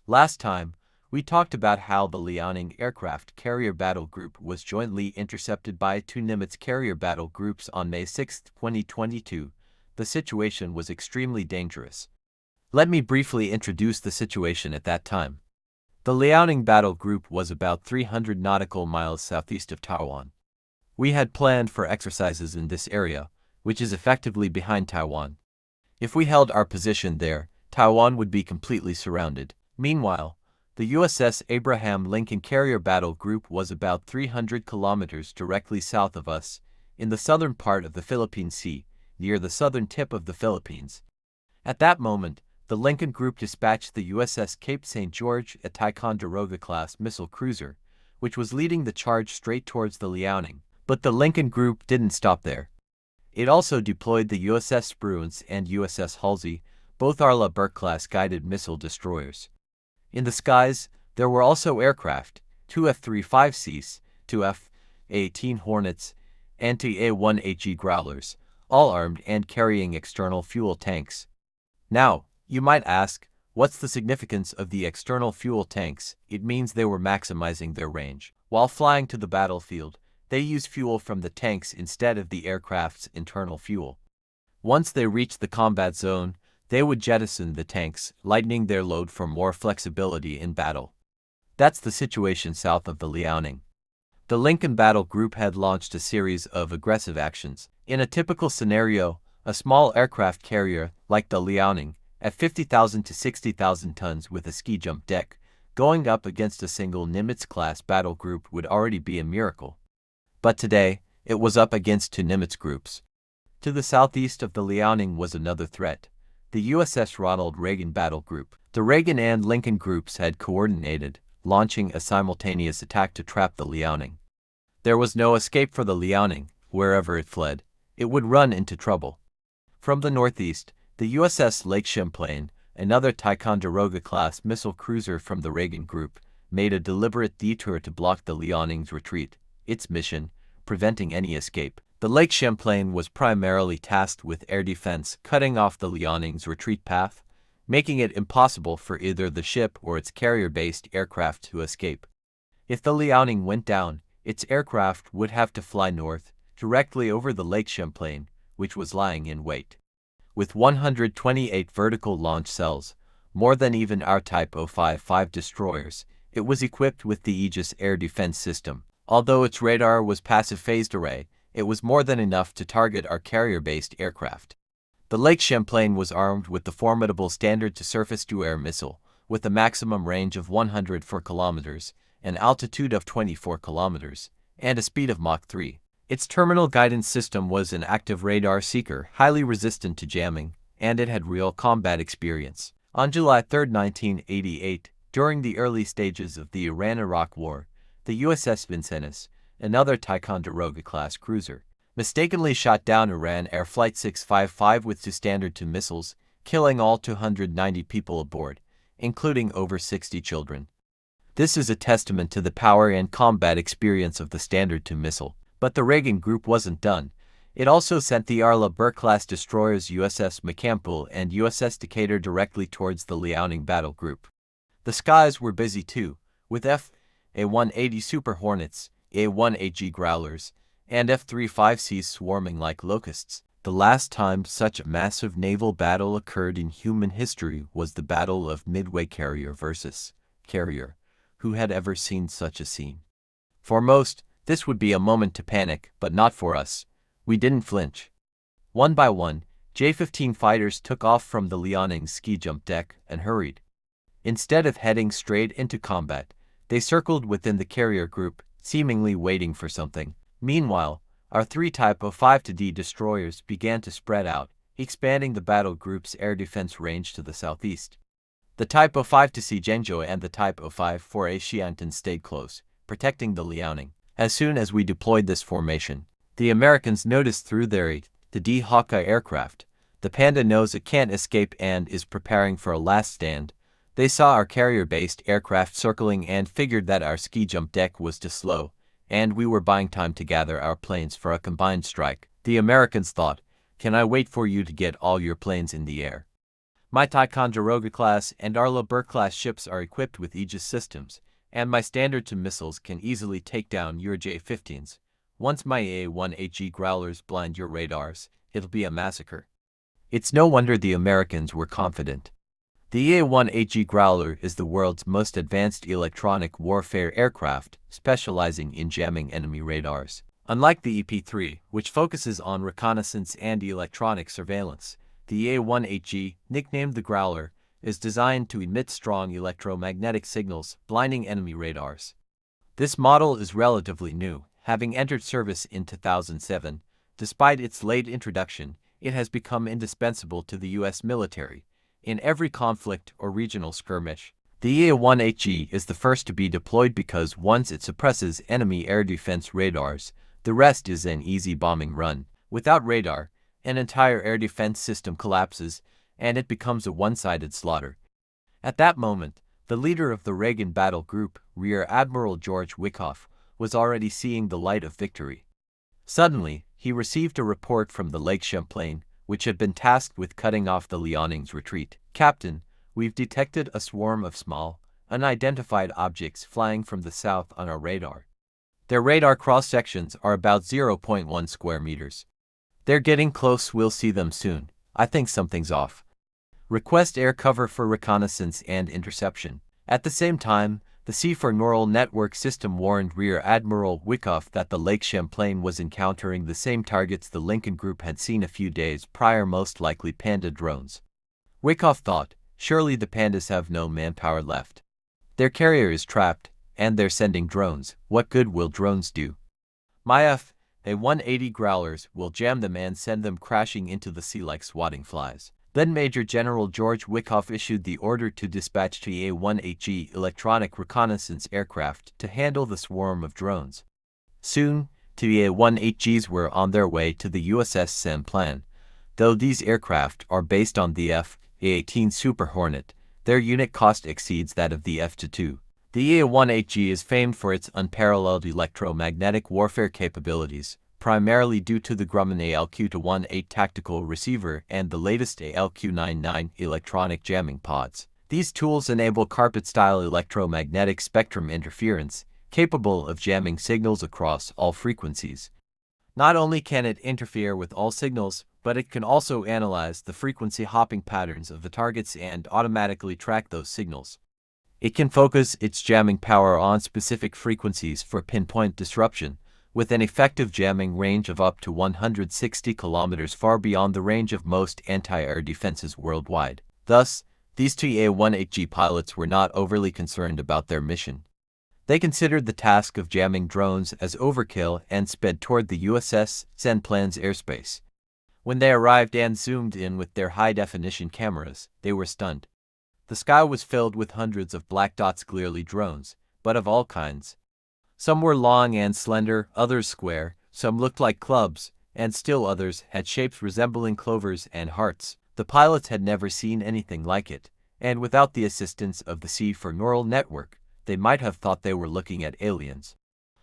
Last time, we talked about how the Liaoning Aircraft Carrier Battle Group was jointly intercepted by two Nimitz carrier battle groups on May 6, 2022. The situation was extremely dangerous. Let me briefly introduce the situation at that time. The Liaoning Battle Group was about 300 nautical miles southeast of Taiwan. We had planned for exercises in this area, which is effectively behind Taiwan. If we held our position there, Taiwan would be completely surrounded. Meanwhile, the USS Abraham Lincoln Carrier Battle Group was about 300 kilometers directly south of us, in the southern part of the Philippine Sea, near the southern tip of the Philippines. At that moment, the Lincoln Group dispatched the USS Cape St. George, a Ticonderoga-class missile cruiser, which was leading the charge straight towards the Liaoning. But the Lincoln Group didn't stop there. It also deployed the USS Spruance and USS Halsey, both Arleigh Burke-class guided missile destroyers. In the skies, there were also aircraft, two F-35Cs, two F-18 Hornets, and two A-1HE Growlers, all armed and carrying external fuel tanks. Now, you might ask, what's the significance of the external fuel tanks? It means they were maximizing their range. While flying to the battlefield, they used fuel from the tanks instead of the aircraft's internal fuel. Once they reached the combat zone, they would jettison the tanks, lightening their load for more flexibility in battle. That's the situation south of the Liaoning. The Lincoln Battle Group had launched a series of aggressive actions. In a typical scenario, a small aircraft carrier, like the Liaoning, at 50,000 to 60,000 tons with a ski jump deck, going up against a single Nimitz-class battle group would already be a miracle. But today, it was up against two Nimitz groups. To the southeast of the Liaoning was another threat, the USS Ronald Reagan Battle Group. The Reagan and Lincoln groups had coordinated, launching a simultaneous attack to trap the Liaoning. There was no escape for the Liaoning. Wherever it fled, it would run into trouble. From the northeast, the USS Lake Champlain, another Ticonderoga-class missile cruiser from the Reagan Group, made a deliberate detour to block the Liaoning's retreat. Its mission, preventing any escape. The Lake Champlain was primarily tasked with air defense, cutting off the Liaoning's retreat path, making it impossible for either the ship or its carrier-based aircraft to escape. If the Liaoning went down, its aircraft would have to fly north, directly over the Lake Champlain, which was lying in wait. With 128 vertical launch cells, more than even our Type 055 destroyers, it was equipped with the Aegis air defense system. Although its radar was passive phased array, it was more than enough to target our carrier-based aircraft. The Lake Champlain was armed with the formidable Standard-to-Surface-to-Air missile, with a maximum range of 104 kilometers, an altitude of 24 kilometers, and a speed of Mach 3. Its terminal guidance system was an active radar seeker, highly resistant to jamming, and it had real combat experience. On July 3, 1988, during the early stages of the Iran-Iraq War, the USS Vincennes, another Ticonderoga-class cruiser, mistakenly shot down Iran Air Flight 655 with two Standard-to missiles, killing all 290 people aboard, including over 60 children. This is a testament to the power and combat experience of the Standard-to missile. But the Reagan Group wasn't done. It also sent the Arleigh Burke-class destroyers USS McCampbell and USS Decatur directly towards the Liaoning Battle Group. The skies were busy too, with A-180 Super Hornets, A-1HE Growlers, and F-35Cs swarming like locusts. The last time such a massive naval battle occurred in human history was the Battle of Midway, carrier versus carrier. Who had ever seen such a scene? For most, this would be a moment to panic, but not for us. We didn't flinch. One by one, J-15 fighters took off from the Liaoning's ski jump deck and hurried. Instead of heading straight into combat, they circled within the carrier group, seemingly waiting for something. Meanwhile, our three Type 05-D destroyers began to spread out, expanding the battle group's air defense range to the southeast. The Type 05-C Zhengzhou and the Type 05-4A Xiantan stayed close, protecting the Liaoning. As soon as we deployed this formation, the Americans noticed through their A-D Hawkeye aircraft. The Panda knows it can't escape and is preparing for a last stand. They saw our carrier-based aircraft circling and figured that our ski jump deck was too slow, and we were buying time to gather our planes for a combined strike. The Americans thought, "Can I wait for you to get all your planes in the air?" My Ticonderoga-class and Arleigh Burke-class ships are equipped with Aegis systems, and my Standard-2 missiles can easily take down your J-15s. Once my A-1HE Growlers blind your radars, it'll be a massacre. It's no wonder the Americans were confident. The A-1HE Growler is the world's most advanced electronic warfare aircraft, specializing in jamming enemy radars. Unlike the EP-3, which focuses on reconnaissance and electronic surveillance, the A-1HE, nicknamed the Growler, is designed to emit strong electromagnetic signals, blinding enemy radars. This model is relatively new, having entered service in 2007. Despite its late introduction, it has become indispensable to the U.S. military. In every conflict or regional skirmish, the A-1HE is the first to be deployed because once it suppresses enemy air defense radars, the rest is an easy bombing run. Without radar, an entire air defense system collapses, and it becomes a one-sided slaughter. At that moment, the leader of the Reagan Battle Group, Rear Admiral George Wikoff, was already seeing the light of victory. Suddenly, he received a report from the Lake Champlain, which had been tasked with cutting off the Liaoning's retreat. "Captain, we've detected a swarm of small, unidentified objects flying from the south on our radar. Their radar cross-sections are about 0.1 square meters. They're getting close, we'll see them soon. I think something's off. Request air cover for reconnaissance and interception." At the same time, the C4 Neural Network System warned Rear Admiral Wikoff that the Lake Champlain was encountering the same targets the Lincoln Group had seen a few days prior, most likely Panda drones. Wikoff thought, surely the Pandas have no manpower left. Their carrier is trapped, and they're sending drones. What good will drones do? My A-180 Growlers will jam them and send them crashing into the sea like swatting flies. Then Major General George Wikoff issued the order to dispatch the A-1HE electronic reconnaissance aircraft to handle the swarm of drones. Soon, the A-1HEs were on their way to the USS Champlain. Though these aircraft are based on the F-A-18 Super Hornet, their unit cost exceeds that of the F-22. The A-1HE is famed for its unparalleled electromagnetic warfare capabilities, primarily due to the Grumman ALQ-218 tactical receiver and the latest ALQ-99 electronic jamming pods. These tools enable carpet-style electromagnetic spectrum interference, capable of jamming signals across all frequencies. Not only can it interfere with all signals, but it can also analyze the frequency hopping patterns of the targets and automatically track those signals. It can focus its jamming power on specific frequencies for pinpoint disruption, with an effective jamming range of up to 160 kilometers, far beyond the range of most anti-air defenses worldwide. Thus, these two A-1HE pilots were not overly concerned about their mission. They considered the task of jamming drones as overkill and sped toward the USS Champlain's airspace. When they arrived and zoomed in with their high-definition cameras, they were stunned. The sky was filled with hundreds of black dots, clearly drones, but of all kinds. Some were long and slender, others square, some looked like clubs, and still others had shapes resembling clovers and hearts. The pilots had never seen anything like it, and without the assistance of the C4 Neural Network, they might have thought they were looking at aliens.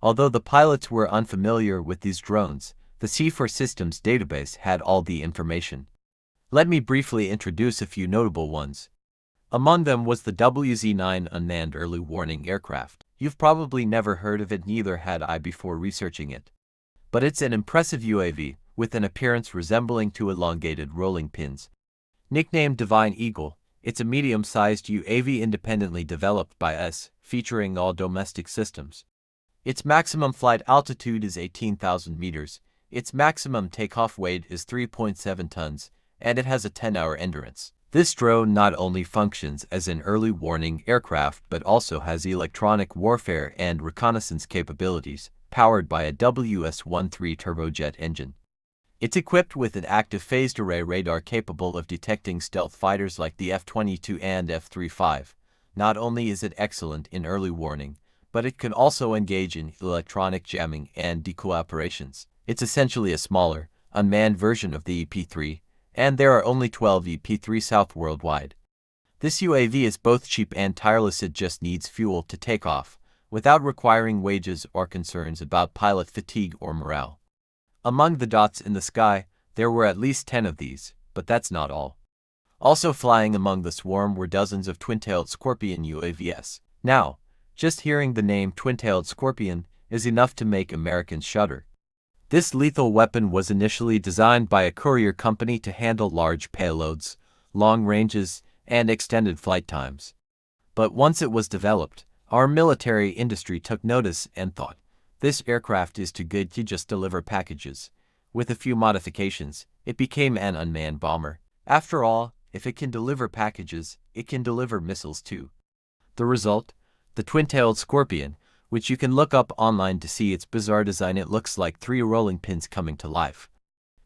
Although the pilots were unfamiliar with these drones, the C4 Systems database had all the information. Let me briefly introduce a few notable ones. Among them was the WZ-9 unmanned early warning aircraft. You've probably never heard of it, neither had I before researching it. But it's an impressive UAV, with an appearance resembling two elongated rolling pins. Nicknamed Divine Eagle, it's a medium-sized UAV independently developed by us, featuring all domestic systems. Its maximum flight altitude is 18,000 meters, its maximum takeoff weight is 3.7 tons, and it has a 10-hour endurance. This drone not only functions as an early warning aircraft but also has electronic warfare and reconnaissance capabilities, powered by a WS-13 turbojet engine. It's equipped with an active phased array radar capable of detecting stealth fighters like the F-22 and F-35. Not only is it excellent in early warning, but it can also engage in electronic jamming and decoy operations. It's essentially a smaller, unmanned version of the EP-3, and there are only 12 EP-3 South worldwide. This UAV is both cheap and tireless. It just needs fuel to take off, without requiring wages or concerns about pilot fatigue or morale. Among the dots in the sky, there were at least 10 of these, but that's not all. Also flying among the swarm were dozens of twin-tailed Scorpion UAVs. Now, just hearing the name twin-tailed Scorpion is enough to make Americans shudder. This lethal weapon was initially designed by a courier company to handle large payloads, long ranges, and extended flight times. But once it was developed, our military industry took notice and thought, this aircraft is too good to just deliver packages. With a few modifications, it became an unmanned bomber. After all, if it can deliver packages, it can deliver missiles too. The result? The twin-tailed Scorpion, which you can look up online to see its bizarre design. It looks like 3 rolling pins coming to life.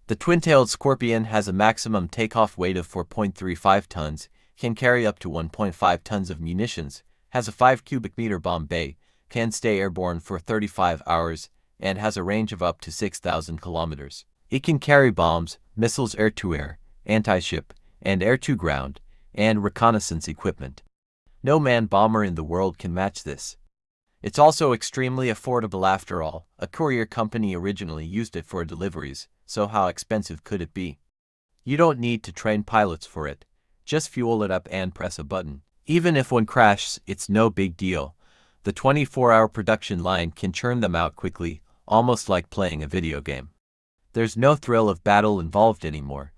The twin-tailed Scorpion has a maximum takeoff weight of 4.35 tons, can carry up to 1.5 tons of munitions, has a 5 cubic meter bomb bay, can stay airborne for 35 hours, and has a range of up to 6,000 kilometers. It can carry bombs, missiles air-to-air, anti-ship, and air-to-ground, and reconnaissance equipment. No manned bomber in the world can match this. It's also extremely affordable. After all, a courier company originally used it for deliveries, so how expensive could it be? You don't need to train pilots for it. Just fuel it up and press a button. Even if one crashes, it's no big deal. The 24-hour production line can churn them out quickly, almost like playing a video game. There's no thrill of battle involved anymore.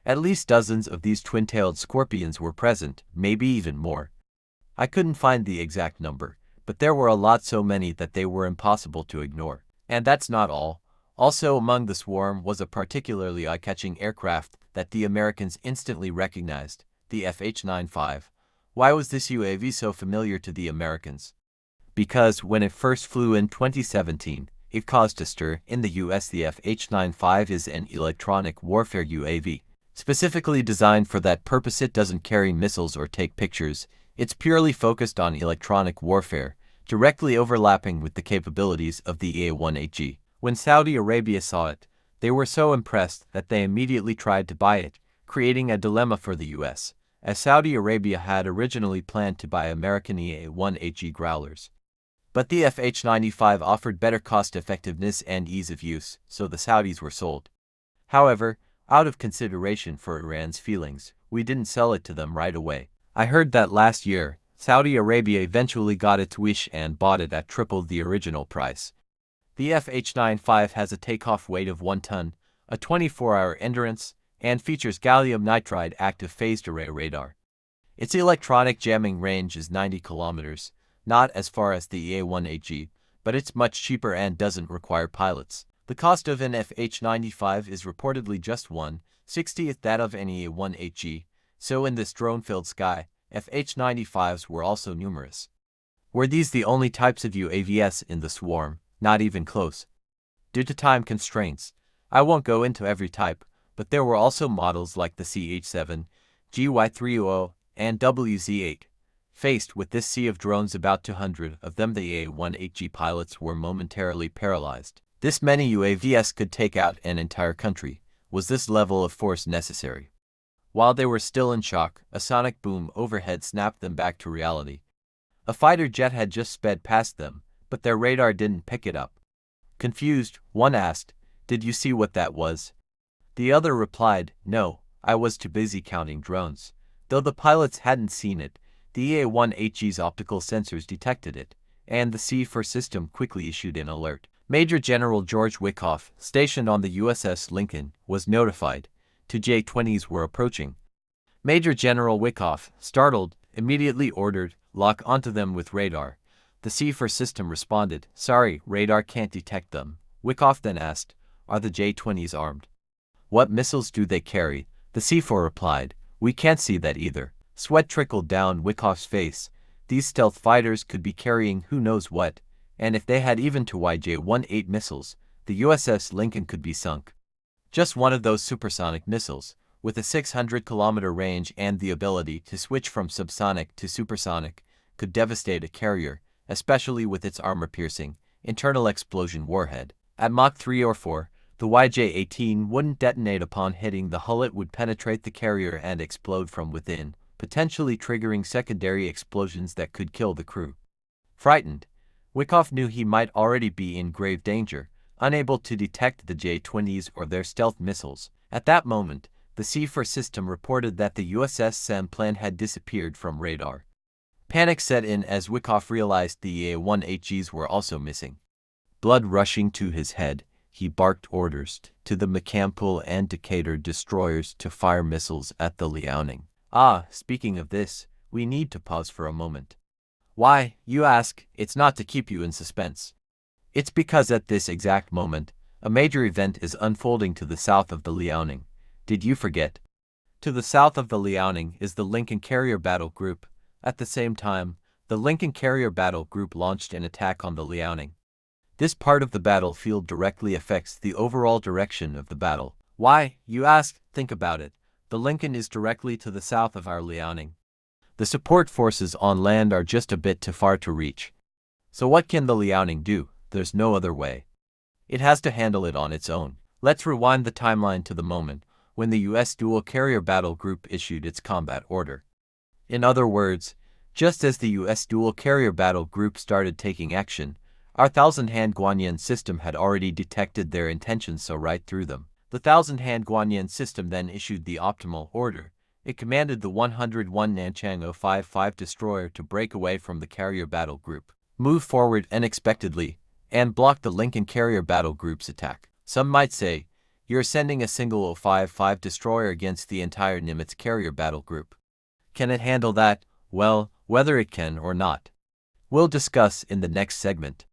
At least dozens of these twin-tailed Scorpions were present, maybe even more. I couldn't find the exact number, but there were a lot, so many that they were impossible to ignore. And that's not all. Also among the swarm was a particularly eye-catching aircraft that the Americans instantly recognized, the FH-95. Why was this UAV so familiar to the Americans? Because when it first flew in 2017, it caused a stir in the US. The FH-95 is an electronic warfare UAV, specifically designed for that purpose. It doesn't carry missiles or take pictures. It's purely focused on electronic warfare, directly overlapping with the capabilities of the EA-180G. When Saudi Arabia saw it, they were so impressed that they immediately tried to buy it, creating a dilemma for the US, as Saudi Arabia had originally planned to buy American EA-180G Growlers. But the FH-95 offered better cost-effectiveness and ease of use, so the Saudis were sold. However, out of consideration for Iran's feelings, we didn't sell it to them right away. I heard that last year, Saudi Arabia eventually got its wish and bought it at triple the original price. The FH-95 has a takeoff weight of 1 ton, a 24-hour endurance, and features gallium nitride active phased array radar. Its electronic jamming range is 90 kilometers, not as far as the EA-180G, but it's much cheaper and doesn't require pilots. The cost of an FH-95 is reportedly just 1/60th that of an EA-180G, so in this drone-filled sky, FH-95s were also numerous. Were these the only types of UAVs in the swarm? Not even close. Due to time constraints, I won't go into every type, but there were also models like the CH-7, GY-300, and WZ-8. Faced with this sea of drones, about 200 of them, the EA-180G pilots were momentarily paralyzed. This many UAVs could take out an entire country. Was this level of force necessary? While they were still in shock, a sonic boom overhead snapped them back to reality. A fighter jet had just sped past them, but their radar didn't pick it up. Confused, one asked, "Did you see what that was?" The other replied, "No, I was too busy counting drones." Though the pilots hadn't seen it, the EA-180G's optical sensors detected it, and the C4 system quickly issued an alert. Major General George Wikoff, stationed on the USS Lincoln, was notified. 2 J-20s were approaching. Major General Wikoff, startled, immediately ordered, "Lock onto them with radar." The C4 system responded, "Sorry, radar can't detect them." Wikoff then asked, "Are the J-20s armed? What missiles do they carry?" The C4 replied, "We can't see that either." Sweat trickled down Wikoff's face. These stealth fighters could be carrying who knows what, and if they had even 2 YJ-18 missiles, the USS Lincoln could be sunk. Just one of those supersonic missiles, with a 600-kilometer range and the ability to switch from subsonic to supersonic, could devastate a carrier, especially with its armor-piercing, internal explosion warhead. At Mach 3 or 4, the YJ-18 wouldn't detonate upon hitting the hull. It would penetrate the carrier and explode from within, potentially triggering secondary explosions that could kill the crew. Frightened, Wikoff knew he might already be in grave danger, unable to detect the J-20s or their stealth missiles. At that moment, the C4 system reported that the USS Sam plane had disappeared from radar. Panic set in as Wyckoff realized the A-1HGs were also missing. Blood rushing to his head, he barked orders to the Macampool and Decatur destroyers to fire missiles at the Liaoning. Speaking of this, we need to pause for a moment. Why, you ask? It's not to keep you in suspense. It's because at this exact moment, a major event is unfolding to the south of the Liaoning. Did you forget? To the south of the Liaoning is the Lincoln Carrier Battle Group. At the same time, the Lincoln Carrier Battle Group launched an attack on the Liaoning. This part of the battlefield directly affects the overall direction of the battle. Why, you ask? Think about it. The Lincoln is directly to the south of our Liaoning. The support forces on land are just a bit too far to reach. So what can the Liaoning do? There's no other way. It has to handle it on its own. Let's rewind the timeline to the moment when the U.S. Dual Carrier Battle Group issued its combat order. In other words, just as the U.S. Dual Carrier Battle Group started taking action, our Thousand-Hand Guanyin system had already detected their intentions, so right through them. The Thousand-Hand Guanyin system then issued the optimal order. It commanded the 101 Nanchang 055 destroyer to break away from the Carrier Battle Group, move forward unexpectedly, and block the Lincoln Carrier Battle Group's attack. Some might say, you're sending a single 055 destroyer against the entire Nimitz Carrier Battle Group. Can it handle that? Well, whether it can or not, we'll discuss in the next segment.